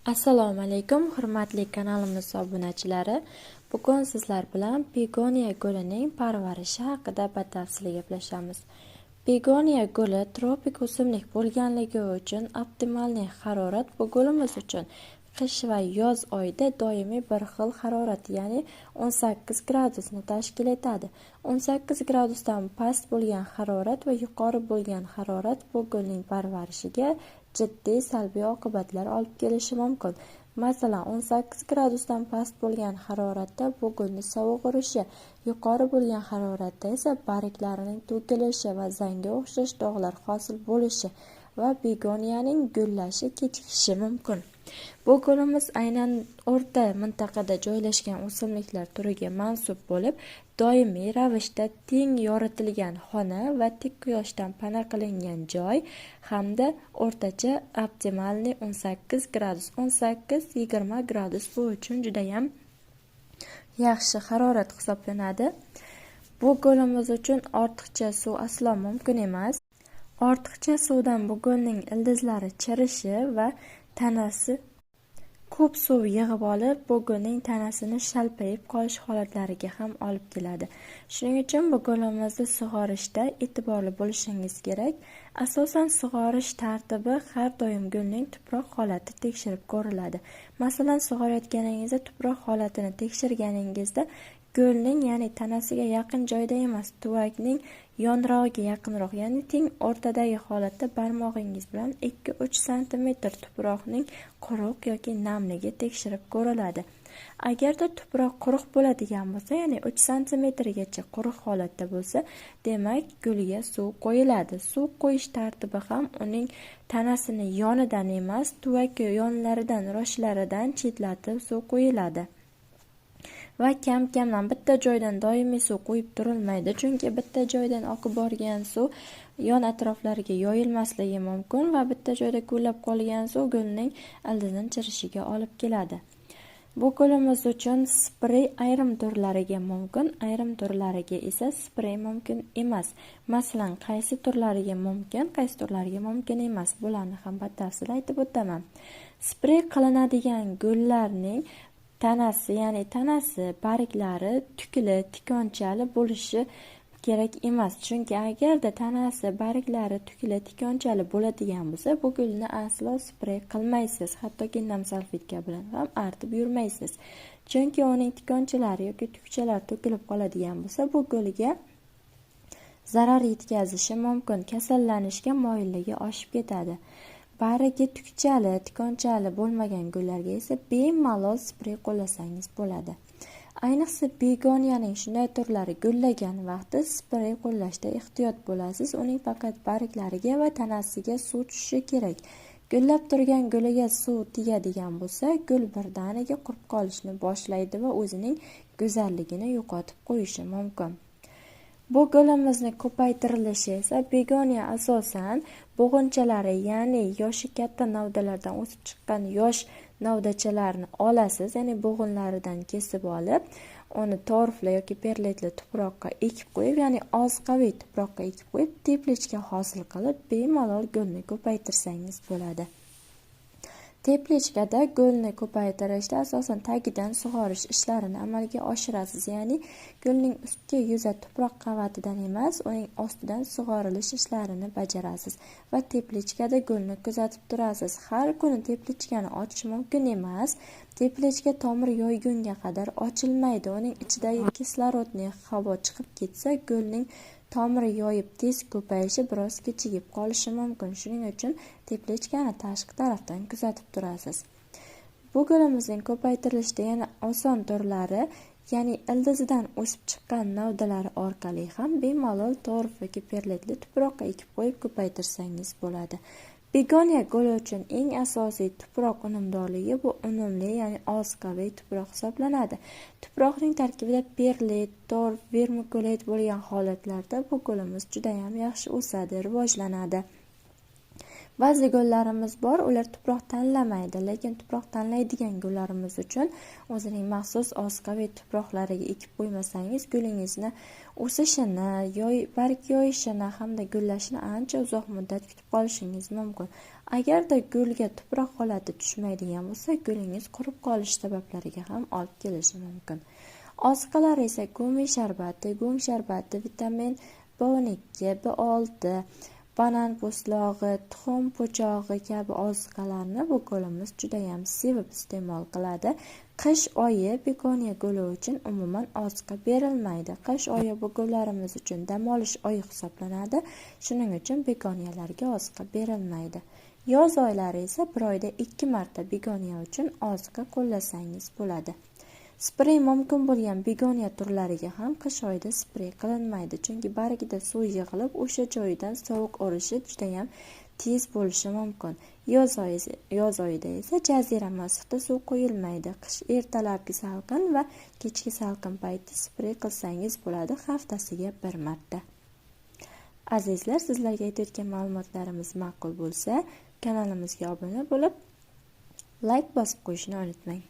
Assalomu alaykum, hurmatli kanalimiz obunachilari. Bugun sizlar bilan begoniya gulining parvarishi haqida batafsil gaplashamiz. Begoniya guli tropik o'simlik bo'lganligi uchun optimalniy harorat bu gulimiz uchun qish va yoz oyida doimiy bir xil harorat, ya'ni 18 gradusni tashkil etadi. 18 gradusdan past bo'lgan harorat va yuqori bo'lgan harorat bu gulning parvarishiga jiddiy salbiy oqibatlar olib kelishi mumkin. Masalan, 18 gradusdan past bo'lgan haroratda bu gulni sovuq urishi, yuqori bo'lgan haroratda esa barglarining to'kilishi va zanga o'xshash dog'lar hosil bo'lishi va begoniyaning gullashi kechikishi mumkin. Bu gulimiz aynan o'rta mintaqada joylashgan o'simliklar turiga mansub bo'lib, doimiy ravishda teng yoritilgan xona va tik quyoshdan pana qilingan joy hamda o'rtacha optimalniy 18 gradus 18-20 gradus bu uchun juda ham yaxshi harorat hisoblanadi. Bu gulimiz uchun ortiqcha suv aslo mumkin emas. Ortiqcha suvdan bu gulning ildizlari chirishi va tanasi ko'p suv yig'ib olib, bu gulning tanasini shalpayib qolish holatlariga ham olib keladi. Shuning uchun bu gulimizni sug'orishda e'tiborli bo'lishingiz kerak. Asosan sug'orish tartibi har doim gulning tuproq holati tekshirib ko'riladi. Masalan, sug'orayotganingizda tuproq holatini tekshirganingizda gulning, ya'ni tanasiga yaqin joyda emas, tuvakning yonrog'iga yaqinroq, ya'ni teng o'rtadagi holatda barmog'ingiz bilan 2-3 sm tuproqning quruq yoki namligi tekshirib ko'riladi. Agarda tuproq quruq bo'ladigan bo'lsa, ya'ni 3 sm gacha quruq holatda bo'lsa, demak gulga suv qo'yiladi. Suv qo'yish tartibi ham uning tanasini yonidan emas, tuvak yonlaridan, roshlaridan chetlatib suv qo'yiladi. Va kam-kamdan bitta joydan doimiy suv qo'yib turilmaydi, chunki bitta joydan oqib borgan suv yon atroflariga yoyilmasligi mumkin va bitta joyda ko'lab qolgan suv gulning ildizini chirishiga olib keladi. Bu gulimiz uchun sprey ayrim turlariga mumkin, ayrim turlariga esa sprey mumkin emas. Masalan, qaysi turlariga mumkin, qaysi turlariga mumkin emas, bularni ham batafsil aytib o'taman. Sprey qilinadigan gullarning tanasi, ya'ni tanasi, barglari tukli, tikonchali bo'lishi kerak emas. Chunki agarda tanasi, barglari tukli, tikonchali bo'ladigan bo'lsa, bu gulni aslo sprey qilmaysiz. Hattoki nam salfetka bilan ham artib yurmaysiz. Chunki uning tikonchalari yoki tukchalari to'kilib qoladigan bo'lsa, bu gulga zarar yetkazishi mumkin, kasallanishga moyilligi oshib ketadi. Barigi tukchali, tikonchali bo'lmagan gullarga esa bemalol sprey qo'llasangiz bo'ladi. Ayniqsa begoniyaning shunday turlari gullagan vaqtda sprey qo'llashda ehtiyot bo'lasiz. Uning faqat barglariga va tanasiga suv tushishi kerak. Gullab turgan guliga suv tegadigan bo'lsa, gul birdaniga qurib qolishni boshlaydi va o'zining go'zalligini yo'qotib qo'yishi mumkin. Bu gulimizni ko'paytirilishi esa begoniya asosan bo'g'onchalari, ya'ni yoshi katta novdalardan o'sib chiqqan yosh novdachalarni olasiz, ya'ni bo'g'inlaridan kesib olib, uni torfli yoki perletli tuproqqa ekib qo'yib, ya'ni oz qaviy tuproqqa ekib qo'yib, teplechka hosil qilib, bemalol gulni ko'paytirsangiz bo'ladi. Teplechkada gulni ko'paytirishda asosan tagidan sug'orish ishlarini amalga oshirasiz, ya'ni gulning ustki yuza tuproq qavatidan emas, uning ostidan sug'orilish ishlarini bajarasiz va teplechkada gulni kuzatib turasiz. Har kuni teplechkani ochish mumkin emas. Teplechka tomir yoygunga qadar ochilmaydi. Uning ichidagi kislorodli havo chiqib ketsa, gulning tomiri yoyib tez ko'payishi biroz kechikib qolishi mumkin. Shuning uchun teplechkani tashqi tarafdan kuzatib turasiz. Bu gulimizning ko'paytirilishda yana oson turlari, ya'ni ildizidan o'sib chiqqan novdalari orqali ham bemalol torf yoki perletli tuproqqa ekib qo'yib ko'paytirsangiz bo'ladi. Begoniya guli uchun eng asosiy tuproq unumdorligi bu unumli, ya'ni oz qaviy tuproq hisoblanadi. Tuproqning tarkibida perlet, torf, vermikulit bo'lgan holatlarda bu gulimiz juda ham yaxshi o'sadi, rivojlanadi. Ba'zi gullarimiz bor, ular tuproq tanlamaydi, lekin tuproq tanlaydigan gullarimiz uchun o'zining maxsus ozuqaviy tuproqlariga ekib qo'ymasangiz, gulingizni o'sishini, barg yoyishini hamda gullashini ancha uzoq muddat kutib qolishingiz mumkin. Agarda gulga tuproq holati tushmaydigan bo'lsa, gulingiz qurib qolish sabablariga ham olib kelishi mumkin. Ozuqalar esa go'ng sharbati, vitamin B12, B6, banan po'stlog'i, tuxum po'chog'i kabi ozuqalarni bu gulimiz juda ham sevib iste'mol qiladi. Qish oyi begoniya guli uchun umuman ozuqa berilmaydi. Qish oyi bu gullarimiz uchun dam olish oyi hisoblanadi. Shuning uchun begoniyalarga ozuqa berilmaydi. Yoz oylari esa bir oyda 2 marta begoniya uchun ozuqa qo'llasangiz bo'ladi. Sprey mumkin bo'lgan begoniya turlariga ham qish oyida sprey qilinmaydi, chunki bargida suv yig'ilib, o'sha joyidan sovuq urishi juda ham tez bo'lishi mumkin. Yoz oyida esa jazirama issiqda suv qo'yilmaydi. Qish ertalabki salqin va kechki salqin payti sprey qilsangiz bo'ladi, haftasiga 1 marta. Azizlar, sizlarga aytayotgan ma'lumotlarimiz ma'qul bo'lsa, kanalimizga obuna bo'lib, like bosib qo'yishni unutmang.